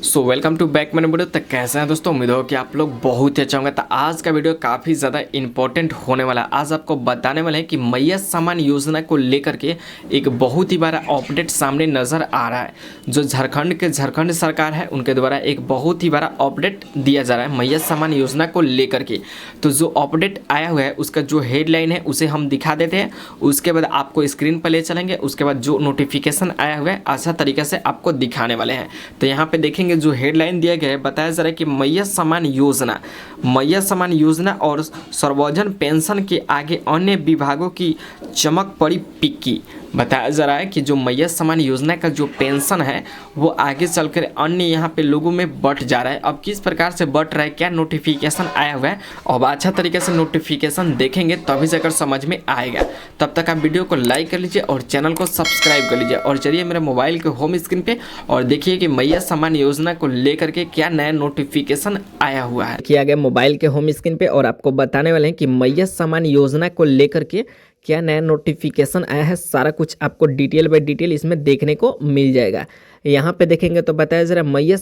So welcome to back मैंने video. तक कैसे हैं दोस्तों, उम्मीद हो कि आप लोग बहुत ही अच्छा होंगे। तो आज का वीडियो काफ़ी ज़्यादा इंपॉर्टेंट होने वाला है। आज आपको बताने वाले हैं कि मैया सम्मान योजना को लेकर के एक बहुत ही बड़ा अपडेट सामने नज़र आ रहा है। जो झारखंड सरकार है उनके द्वारा एक बहुत ही बड़ा अपडेट दिया जा रहा है मैया सम्मान योजना को लेकर के। तो जो अपडेट आया हुआ है उसका जो हेडलाइन है उसे हम दिखा देते हैं, उसके बाद आपको स्क्रीन पर ले चलेंगे। उसके बाद जो नोटिफिकेशन आया हुआ है अच्छा तरीके से आपको दिखाने वाले हैं। तो यहाँ पे देखेंगे जो हेडलाइन दिया गया है, बताया जा रहा है कि मैया सम्मान योजना और सर्वजन पेंशन के आगे अन्य विभागों की चमक पड़ी पिक्की। बताया जा रहा है कि जो मैया सम्मान योजना का जो पेंशन है वो आगे चलकर अन्य यहाँ पे लोगों में बढ़ जा रहा है। अब किस प्रकार से बढ़ रहा है, क्या नोटिफिकेशन आया हुआ है, अब अच्छा तरीके से नोटिफिकेशन देखेंगे तभी जाकर समझ में आएगा। तब तक आप वीडियो को लाइक कर लीजिए और चैनल को सब्सक्राइब कर लीजिए और चलिए मेरे मोबाइल के होम स्क्रीन पे और देखिए कि मैया सम्मान योजना को लेकर के क्या नया नोटिफिकेशन आया हुआ है। किया गया मोबाइल के होम स्क्रीन पे और आपको बताने वाले हैं कि मैया सम्मान योजना को लेकर के क्या नया नोटिफिकेशन आया है। सारा कुछ आपको डिटेल बाय डिटेल इसमें देखने को मिल जाएगा। यहाँ पे देखेंगे तो बताया जा रहा है मैया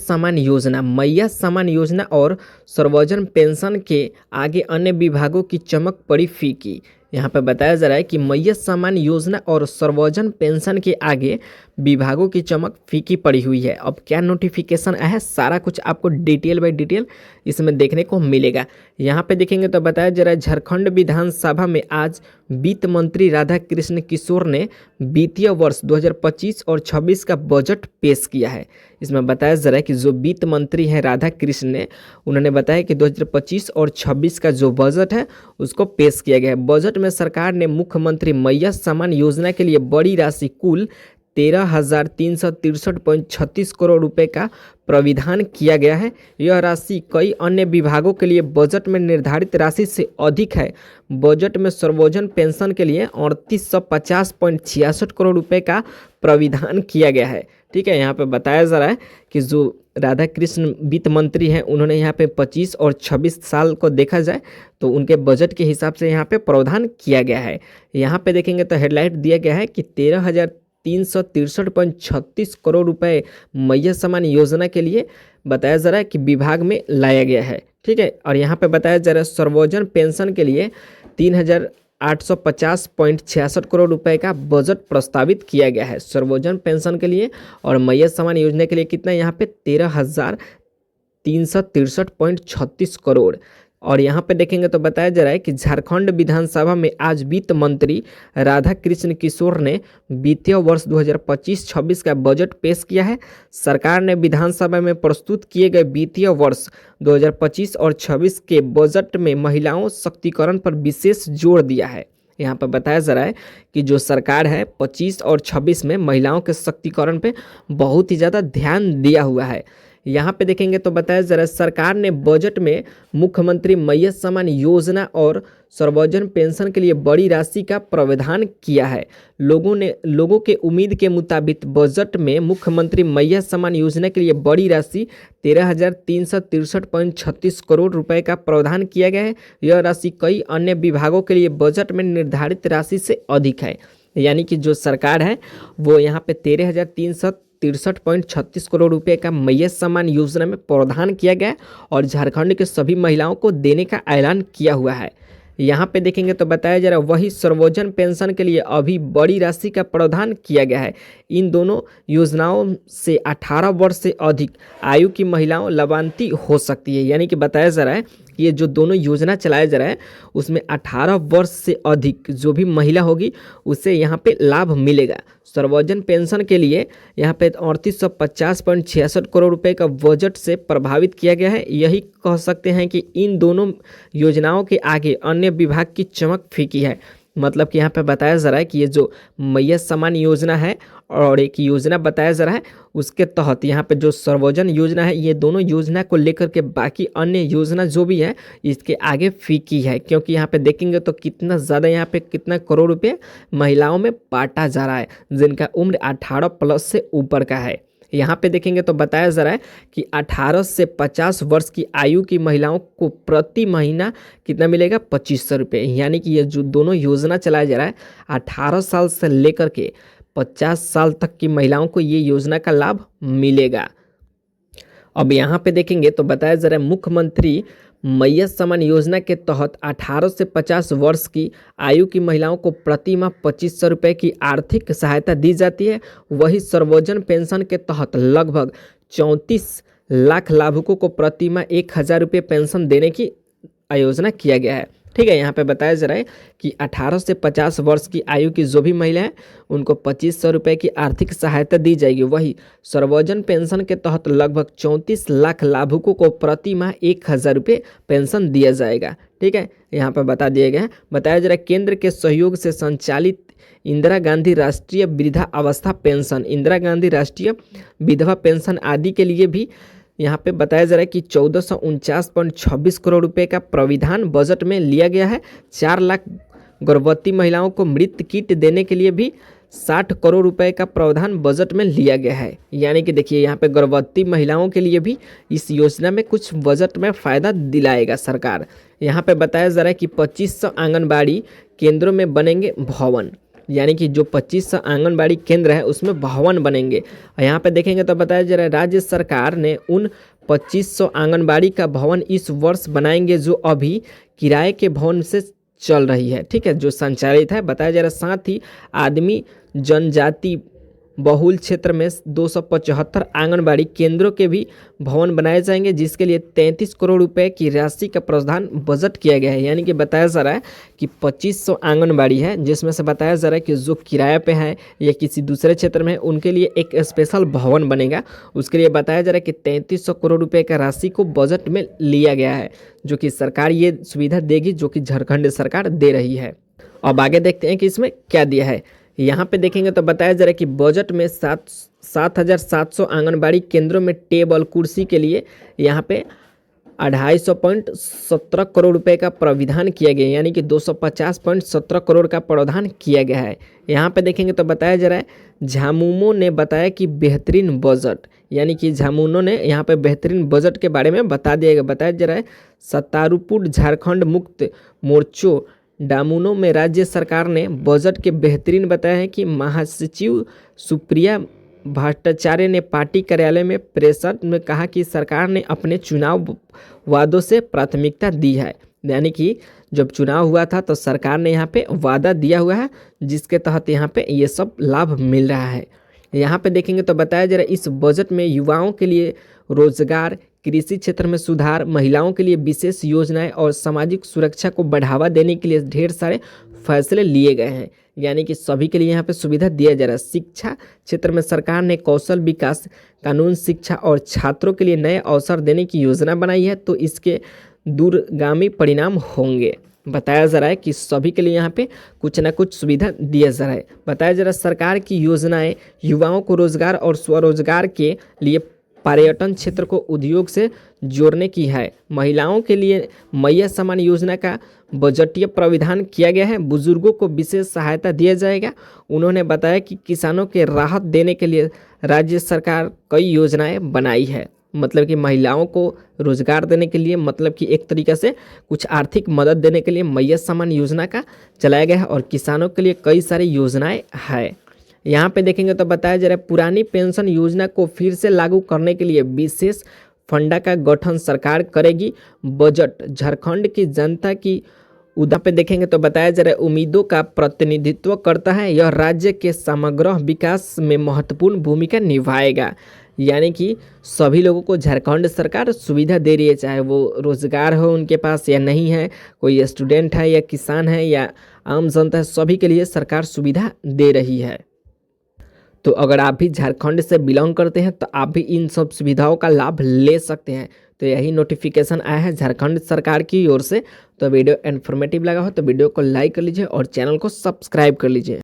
सम्मान योजना और सर्वजन पेंशन के आगे अन्य विभागों की चमक पड़ी फीकी। यहाँ पे बताया जा रहा है कि मैया सम्मान योजना और सर्वजन पेंशन के आगे विभागों की चमक फीकी पड़ी हुई है। अब क्या नोटिफिकेशन आया है सारा कुछ आपको डिटेल बाय डिटेल इसमें देखने को मिलेगा। यहाँ पे देखेंगे तो बताया जा रहा है झारखंड विधानसभा में आज वित्त मंत्री राधा कृष्ण किशोर ने वित्तीय वर्ष 2025 और 26 का बजट पेश किया है। इसमें बताया जा रहा है कि जो वित्त मंत्री हैं राधा कृष्ण ने, उन्होंने बताया कि 2025 और 26 का जो बजट है उसको पेश किया गया है। बजट में सरकार ने मुख्यमंत्री मैया सम्मान योजना के लिए बड़ी राशि कुल 13,363.36 करोड़ रुपए का प्राविधान किया गया है। यह राशि कई अन्य विभागों के लिए बजट में निर्धारित राशि से अधिक है। बजट में सर्वजन पेंशन के लिए 3850.66 करोड़ रुपए का प्राविधान किया गया है। ठीक है, यहाँ पे बताया जा रहा है कि जो राधा कृष्ण वित्त मंत्री हैं उन्होंने यहाँ पे 25 और 26 साल को देखा जाए तो उनके बजट के हिसाब से यहाँ पे प्रावधान किया गया है। यहाँ पे देखेंगे तो हेडलाइन दिया गया है कि 13,363.36 करोड़ रुपए मैया सम्मान योजना के लिए बताया जा रहा है कि विभाग में लाया गया है। ठीक है, और यहाँ पे बताया जा रहा है सर्वजन पेंशन के लिए 3,850.66 करोड़ रुपए का बजट प्रस्तावित किया गया है। सर्वजन पेंशन के लिए और मैया सम्मान योजना के लिए कितना यहाँ पे 13,363.36 करोड़। और यहाँ पे देखेंगे तो बताया जा रहा है कि झारखंड विधानसभा में आज वित्त मंत्री राधा कृष्ण किशोर ने वित्तीय वर्ष 2025-26 का बजट पेश किया है। सरकार ने विधानसभा में प्रस्तुत किए गए वित्तीय वर्ष 2025 और 26 के बजट में महिलाओं सशक्तिकरण पर विशेष जोर दिया है। यहाँ पर बताया जा रहा है कि जो सरकार है 25 और 26 में महिलाओं के सशक्तिकरण पे बहुत ही ज़्यादा ध्यान दिया हुआ है। यहाँ पे देखेंगे तो बताया जा रहा है सरकार ने बजट में मुख्यमंत्री मैया सम्मान योजना और सर्वजन पेंशन के लिए बड़ी राशि का प्रावधान किया है। लोगों के उम्मीद के मुताबिक बजट में मुख्यमंत्री मैया सम्मान योजना के लिए बड़ी राशि 13,363.36 करोड़ रुपए का प्रावधान किया गया है। यह राशि कई अन्य विभागों के लिए बजट में निर्धारित राशि से अधिक है। यानी कि जो सरकार है वो यहाँ पे 13,363.36 करोड़ रुपए का मैया सम्मान योजना में प्रावधान किया गया और झारखंड के सभी महिलाओं को देने का ऐलान किया हुआ है। यहाँ पे देखेंगे तो बताया जा रहा है वही सर्वजन पेंशन के लिए अभी बड़ी राशि का प्रावधान किया गया है। इन दोनों योजनाओं से 18 वर्ष से अधिक आयु की महिलाओं लाभान्वित हो सकती है। यानी कि बताया जा रहा है कि ये जो दोनों योजना चलाया जा रहा है उसमें 18 वर्ष से अधिक जो भी महिला होगी उसे यहाँ पे लाभ मिलेगा। सर्वजन पेंशन के लिए यहाँ पे 3850.66 करोड़ रुपए का बजट से प्रभावित किया गया है। यही कह सकते हैं कि इन दोनों योजनाओं के आगे अन्य विभाग की चमक फीकी है। मतलब कि यहाँ पे बताया जा रहा है कि ये जो मैया सम्मान योजना है और एक योजना बताया जा रहा है उसके तहत यहाँ पे जो सर्वजन योजना है ये दोनों योजना को लेकर के बाकी अन्य योजना जो भी है इसके आगे फीकी है। क्योंकि यहाँ पे देखेंगे तो कितना ज़्यादा यहाँ पे कितना करोड़ रुपये महिलाओं में बांटा जा रहा है जिनका उम्र 18 प्लस से ऊपर का है। यहाँ पे देखेंगे तो बताया जा रहा है कि 18 से 50 वर्ष की आयु की महिलाओं को प्रति महीना कितना मिलेगा 2500 रुपये। यानी कि ये जो दोनों योजना चलाया जा रहा है 18 साल से लेकर के 50 साल तक की महिलाओं को ये योजना का लाभ मिलेगा। अब यहाँ पे देखेंगे तो बताया जा रहा है मुख्यमंत्री मैया सम्मान योजना के तहत 18 से 50 वर्ष की आयु की महिलाओं को प्रति माह 2500 रुपये की आर्थिक सहायता दी जाती है। वही सर्वोजन पेंशन के तहत लगभग 34 लाख लाभुकों को प्रति माह 1000 रुपये पेंशन देने की आयोजना किया गया है। ठीक है, यहाँ पे बताया जा रहा है कि 18 से 50 वर्ष की आयु की जो भी महिला है उनको 2500 रुपये की आर्थिक सहायता दी जाएगी। वही सर्वोजन पेंशन के तहत लगभग 34 लाख लाभुकों को प्रति माह 1000 रुपये पेंशन दिया जाएगा। ठीक है, यहाँ पर बता दिया गया है। बताया जा रहा है केंद्र के सहयोग से संचालित इंदिरा गांधी राष्ट्रीय वृद्धा अवस्था पेंशन, इंदिरा गांधी राष्ट्रीय विधवा पेंशन आदि के लिए भी यहाँ पे बताया जा रहा है कि 1449.26 करोड़ रुपए का प्राविधान बजट में लिया गया है। 4 लाख गर्भवती महिलाओं को मृत किट देने के लिए भी 60 करोड़ रुपए का प्रावधान बजट में लिया गया है। यानी कि देखिए यहाँ पे गर्भवती महिलाओं के लिए भी इस योजना में कुछ बजट में फ़ायदा दिलाएगा सरकार। यहाँ पे बताया जा रहा है कि 2500 आंगनबाड़ी केंद्रों में बनेंगे भवन, यानी कि जो 2500 आंगनबाड़ी केंद्र है उसमें भवन बनेंगे। यहाँ पे देखेंगे तो बताया जा रहा है राज्य सरकार ने उन 2500 आंगनबाड़ी का भवन इस वर्ष बनाएंगे जो अभी किराए के भवन से चल रही है। ठीक है, जो संचालित है। बताया जा रहा है साथ ही आदमी जनजाति बहुल क्षेत्र में 275 आंगनबाड़ी केंद्रों के भी भवन बनाए जाएंगे, जिसके लिए 33 करोड़ रुपए की राशि का प्रावधान बजट किया गया है। यानी कि बताया जा रहा है कि 2500 आंगनबाड़ी है, जिसमें से बताया जा रहा है कि जो किराए पे है या किसी दूसरे क्षेत्र में है उनके लिए एक स्पेशल भवन बनेगा। उसके लिए बताया जा रहा है कि 3300 करोड़ रुपये का राशि को बजट में लिया गया है, जो कि सरकार ये सुविधा देगी, जो कि झारखंड सरकार दे रही है। अब आगे देखते हैं कि इसमें क्या दिया है। यहाँ पे देखेंगे तो बताया जा रहा है कि बजट में 7,700 आंगनबाड़ी केंद्रों में टेबल कुर्सी के लिए यहाँ पे 250.17 करोड़ रुपए का प्राविधान किया गया है, यानी कि 250.17 करोड़ का प्रावधान किया गया है। यहाँ पे देखेंगे तो बताया जा रहा है झामुमो ने बताया कि बेहतरीन बजट, यानी कि झामुमो ने यहाँ पे बेहतरीन बजट के बारे में बता दिया गया। बताया जा रहा है सत्तारूपुर झारखंड मुक्त मोर्चो डामुनो में राज्य सरकार ने बजट के बेहतरीन बताया है कि महासचिव सुप्रिया भट्टाचार्य ने पार्टी कार्यालय में प्रेस में कहा कि सरकार ने अपने चुनाव वादों से प्राथमिकता दी है। यानी कि जब चुनाव हुआ था तो सरकार ने यहाँ पे वादा दिया हुआ है, जिसके तहत यहाँ पे ये सब लाभ मिल रहा है। यहाँ पे देखेंगे तो बताया जा रहा है इस बजट में युवाओं के लिए रोजगार, कृषि क्षेत्र में सुधार, महिलाओं के लिए विशेष योजनाएं और सामाजिक सुरक्षा को बढ़ावा देने के लिए ढेर सारे फैसले लिए गए हैं। यानी कि सभी के लिए यहाँ पे सुविधा दिया जा रहा है। शिक्षा क्षेत्र में सरकार ने कौशल विकास, कानून शिक्षा और छात्रों के लिए नए अवसर देने की योजना बनाई है, तो इसके दूरगामी परिणाम होंगे। बताया जा रहा है कि सभी के लिए यहाँ पे कुछ ना कुछ सुविधा दिया जा रहा है। बताया जा रहा है सरकार की योजनाएं युवाओं को रोजगार और स्वरोजगार के लिए पर्यटन क्षेत्र को उद्योग से जोड़ने की है। महिलाओं के लिए मैया सम्मान योजना का बजटीय प्राविधान किया गया है। बुजुर्गों को विशेष सहायता दिया जाएगा। उन्होंने बताया कि किसानों के राहत देने के लिए राज्य सरकार कई योजनाएं बनाई है। मतलब कि महिलाओं को रोजगार देने के लिए, मतलब कि एक तरीके से कुछ आर्थिक मदद देने के लिए मैया सम्मान योजना का चलाया गया है, और किसानों के लिए कई सारी योजनाएं हैं। यहाँ पे देखेंगे तो बताया जा रहा है पुरानी पेंशन योजना को फिर से लागू करने के लिए विशेष फंड का गठन सरकार करेगी। बजट झारखंड की जनता की उदा पे देखेंगे तो बताया जा रहा है उम्मीदों का प्रतिनिधित्व करता है। यह राज्य के समग्र विकास में महत्वपूर्ण भूमिका निभाएगा। यानी कि सभी लोगों को झारखंड सरकार सुविधा दे रही है, चाहे वो रोजगार हो उनके पास या नहीं है, कोई स्टूडेंट है या किसान है या आम जनता है, सभी के लिए सरकार सुविधा दे रही है। तो अगर आप भी झारखंड से बिलोंग करते हैं तो आप भी इन सब सुविधाओं का लाभ ले सकते हैं। तो यही नोटिफिकेशन आया है झारखंड सरकार की ओर से। तो वीडियो इन्फॉर्मेटिव लगा हो तो वीडियो को लाइक कर लीजिए और चैनल को सब्सक्राइब कर लीजिए।